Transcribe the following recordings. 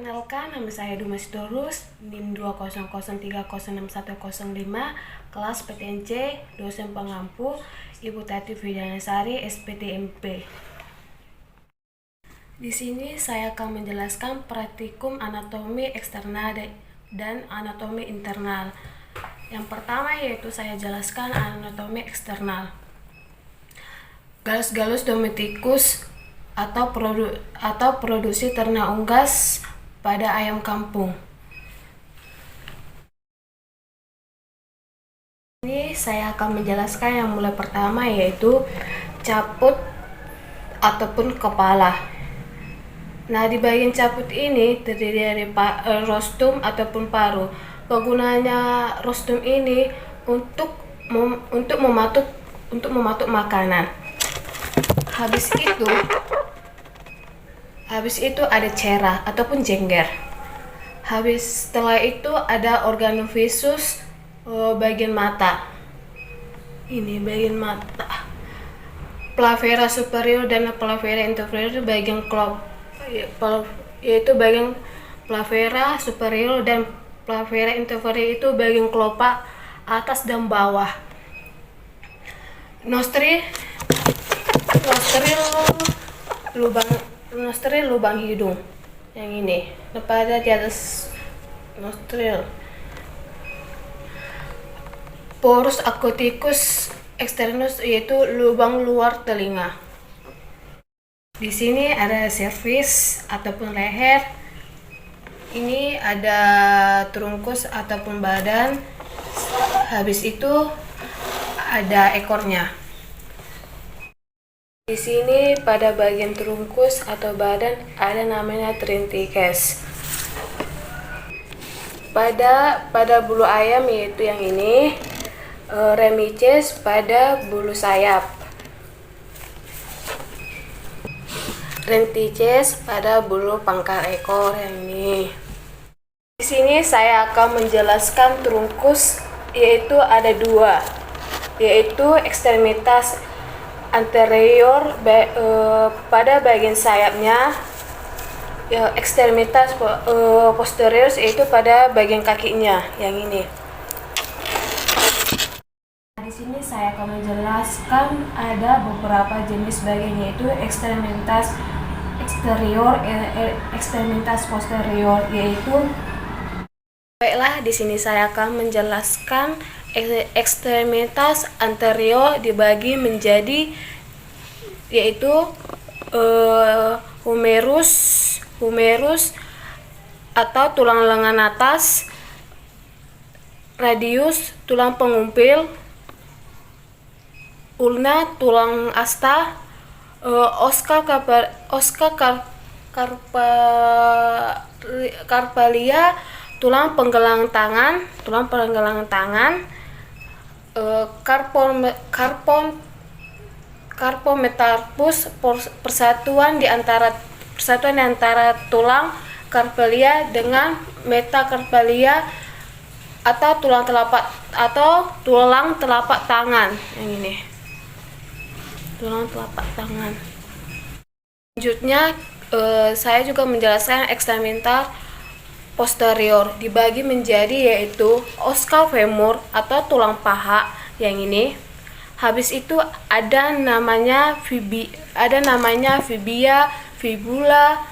Perkenalkan, nama saya Dumas Dorus, NIM 200306105, kelas PTNC, dosen pengampu, Ibu Tati Widianasari, SPTMP. Di sini saya akan menjelaskan praktikum anatomi eksternal dan anatomi internal. Yang pertama yaitu saya jelaskan anatomi eksternal. Galus-galus domestikus atau produksi ternak unggas pada ayam kampung. Ini saya akan menjelaskan yang mulai pertama yaitu caput ataupun kepala. Nah, di bagian caput ini terdiri dari rostum ataupun paru. Penggunaannya rostum ini untuk mematuk makanan. Habis itu ada cera ataupun jengger. Setelah itu ada organovisus bagian mata. Ini bagian mata. Plavera superior dan plavera inferior bagian yaitu bagian plavera superior dan plavera inferior itu bagian kelopak atas dan bawah. Nostril lubang hidung yang ini pada di atas nostril. Porus acousticus externus yaitu lubang luar telinga. Di sini ada cervix ataupun leher. Ini ada trunkus ataupun badan. Habis itu ada ekornya. Di sini pada bagian trunkus atau badan ada namanya trintikes. Pada bulu ayam yaitu yang ini, remices pada bulu sayap, rentices pada bulu pangkal ekor yang ini. Di sini saya akan menjelaskan trunkus yaitu ada dua, yaitu ekstremitas anterior pada bagian sayapnya, ekstremitas posterior yaitu pada bagian kakinya yang ini. Di sini saya akan menjelaskan ada beberapa jenis bagian yaitu ekstremitas eksterior, ekstremitas posterior yaitu. Baiklah, di sini saya akan menjelaskan ekstremitas anterior dibagi menjadi yaitu humerus atau tulang lengan atas, radius tulang pengumpil, ulna tulang asta, carpalia tulang penggalang tangan, carpometarpus persatuan di antara tulang carpalia dengan metacarpalia atau tulang telapak tangan yang ini. Tulang telapak tangan. Selanjutnya saya juga menjelaskan ekstremitas posterior dibagi menjadi yaitu oskal femur atau tulang paha yang ini. Habis itu ada namanya fibia, fibula,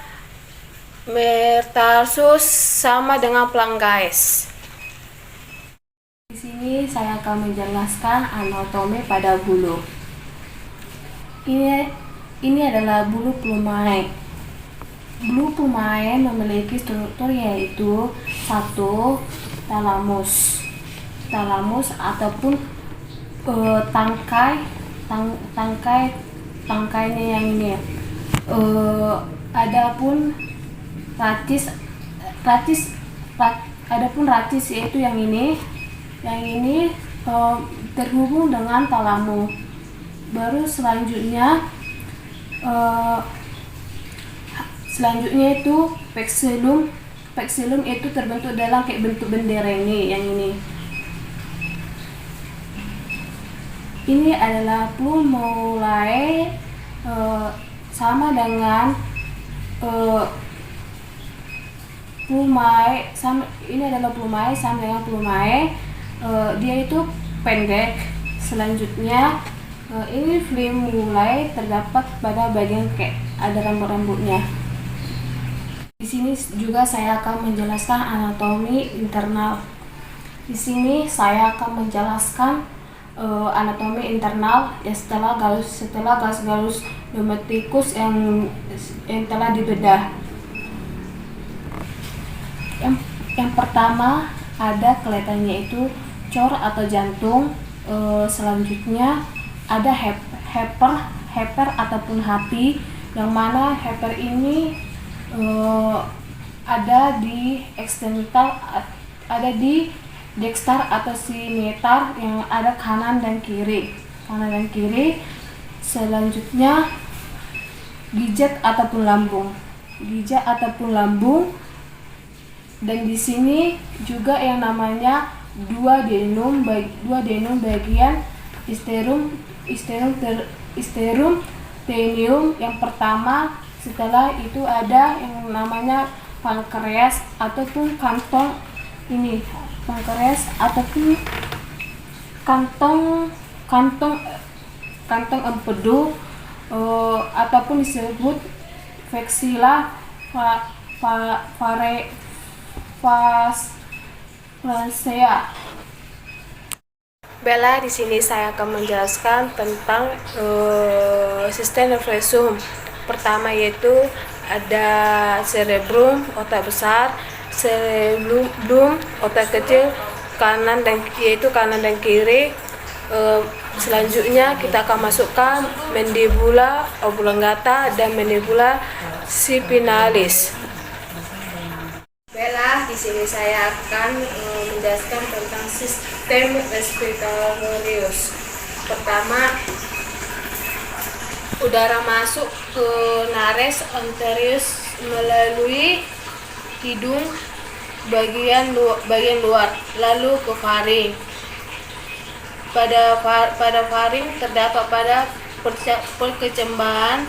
metatarsus sama dengan plangaris. Di sini saya akan menjelaskan anatomi pada bulu. Ini adalah bulu plumae. Bulu plumae memiliki struktur yaitu satu, talamus ataupun tangkainya yang ini. Adapun ratis yaitu yang ini terhubung dengan talamus. Baru selanjutnya itu pexillum itu terbentuk dalam kayak bentuk bendera ini yang ini. Ini adalah plumulae sama dengan plumai ini adalah plumai sama dengan plumai. Dia itu pendek. Selanjutnya ini flimulae terdapat pada bagian kayak ada rambut-rambutnya. Di sini juga saya akan menjelaskan anatomi internal. Di sini saya akan menjelaskan anatomi internal ya setelah garis-garis domestikus yang telah dibedah. Yang pertama ada kelihatannya itu cor atau jantung. Selanjutnya ada heper ataupun hati, yang mana heper ini ada di eksternal, ada di dexter atau sinetar, yang ada kanan dan kiri. Selanjutnya gijat ataupun lambung. Dan di sini juga yang namanya duodenum bagian isterum tenium yang pertama. Setelah itu ada yang namanya pankreas ataupun kantong empedu, ataupun disebut vexilla flacea. Bella, di sini saya akan menjelaskan tentang sistem nervusum. Pertama yaitu ada cerebrum, otak besar, cerebellum, otak kecil, kanan dan kiri. Selanjutnya kita akan masukkan mandibula oblongata dan mandibula spinalis. Bella, di sini saya akan menjelaskan tentang sistem respiratorius. Pertama, udara masuk ke nares anterius melalui hidung bagian luar, lalu ke faring. Pada faring terdapat pada perkecambahan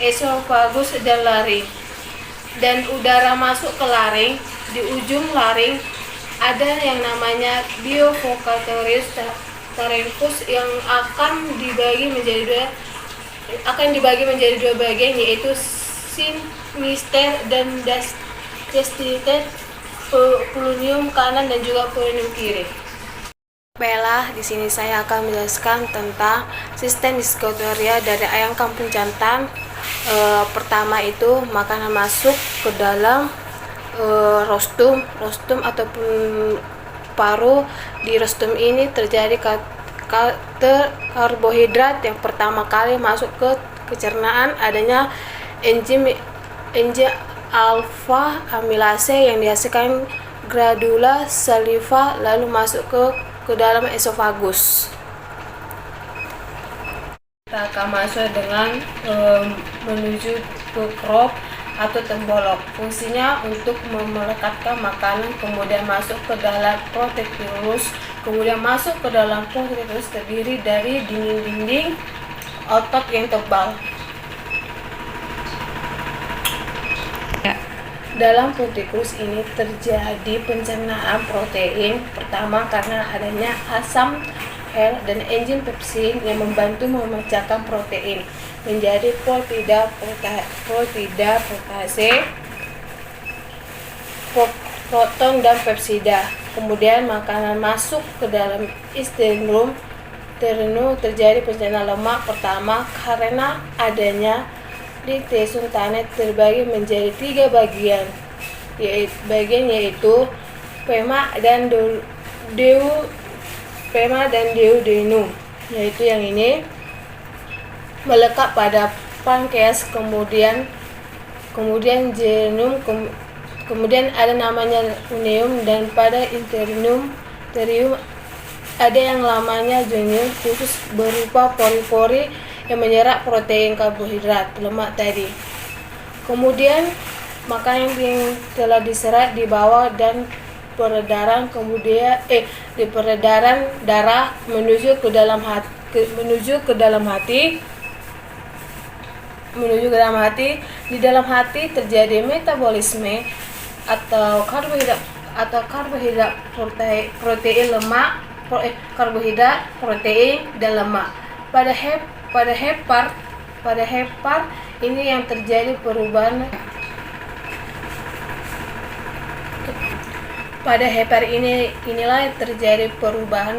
esophagus dan laring. Dan udara masuk ke laring. Di ujung laring ada yang namanya biovocatoris larynx yang akan dibagi menjadi dua bagian, yaitu sinister dan destined plunium kanan dan juga plunium kiri. Bella, di sini saya akan menjelaskan tentang sistem diskotoria dari ayam kampung jantan. Pertama itu makanan masuk ke dalam rostum ataupun paru. Di rostum ini terjadi karbohidrat yang pertama kali masuk ke pencernaan, adanya enzim alfa amilase yang dihasilkan gradula saliva lalu masuk ke dalam esofagus. Kita akan masuk dengan menuju ke crop atau tembolok. Fungsinya untuk melekatkan makanan, kemudian masuk ke dalam proteus, terdiri dari dinding-dinding otot yang tebal. Dalam proteus ini terjadi pencernaan protein, pertama karena adanya asam L dan enzim pepsin yang membantu memecahkan protein menjadi proteida, protase, proton dan pepsida. Kemudian makanan masuk ke dalam isternum terjadi pencernaan lemak, pertama karena adanya Dictation tanet terbagi menjadi 3 bagian, yaitu pema dan duodenum, yaitu yang ini melekat pada pankreas, kemudian genum, kemudian ada namanya uneum, dan pada terium ada yang namanya genum khusus berupa pori-pori yang menyerap protein, karbohidrat, lemak tadi. Kemudian makanan yang telah diserap di bawah dan peredaran di peredaran darah menuju ke dalam hati menuju ke dalam hati. Di dalam hati terjadi metabolisme atau karbohidrat, protein, lemak, karbohidrat, protein, dan lemak. Pada hepar ini yang terjadi perubahan. Pada hepar inilah yang terjadi perubahan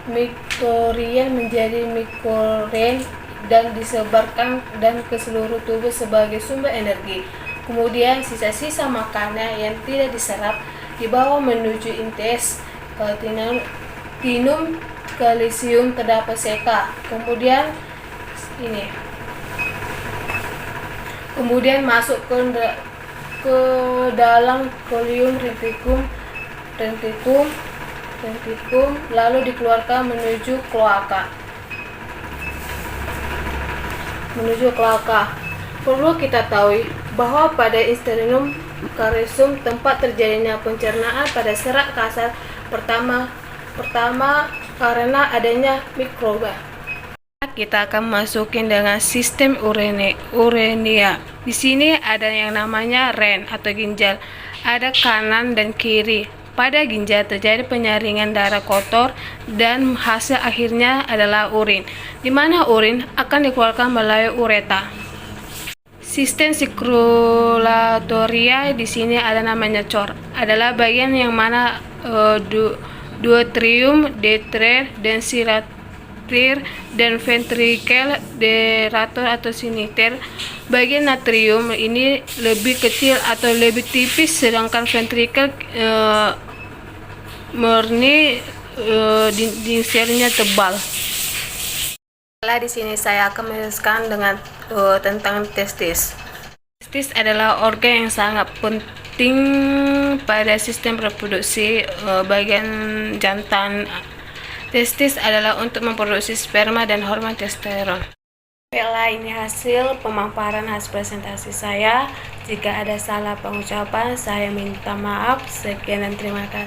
mitokondria menjadi mitokondria dan disebarkan dan ke seluruh tubuh sebagai sumber energi. Kemudian sisa-sisa makanan yang tidak diserap dibawa menuju intestine. Kalsium terdapat seka. Kemudian masuk ke dalam kolom retikulum, lalu dikeluarkan menuju kloaka. Perlu kita tahu bahwa pada intestinum kalsium tempat terjadinya pencernaan pada serat kasar pertama karena adanya mikroba. Kita akan masukin dengan sistem urania. Di sini ada yang namanya ren atau ginjal. Ada kanan dan kiri. Pada ginjal terjadi penyaringan darah kotor dan hasil akhirnya adalah urin, di mana urin akan dikeluarkan melalui ureter. Sistem sirkulatoria di sini ada namanya cor. Adalah bagian yang mana duodenum, detriter, densitatir, dan ventrikel derator atau siniter. Bagian natrium ini lebih kecil atau lebih tipis, sedangkan ventrikel murni dinding selnya tebal. Di sini saya akan menjelaskan tentang testis. Testis adalah organ yang sangat penting pada sistem reproduksi bagian jantan. Testis adalah untuk memproduksi sperma dan hormon testosteron. Baiklah, ini hasil pemaparan hasil presentasi saya. Jika ada salah pengucapan, saya minta maaf. Sekian dan terima kasih.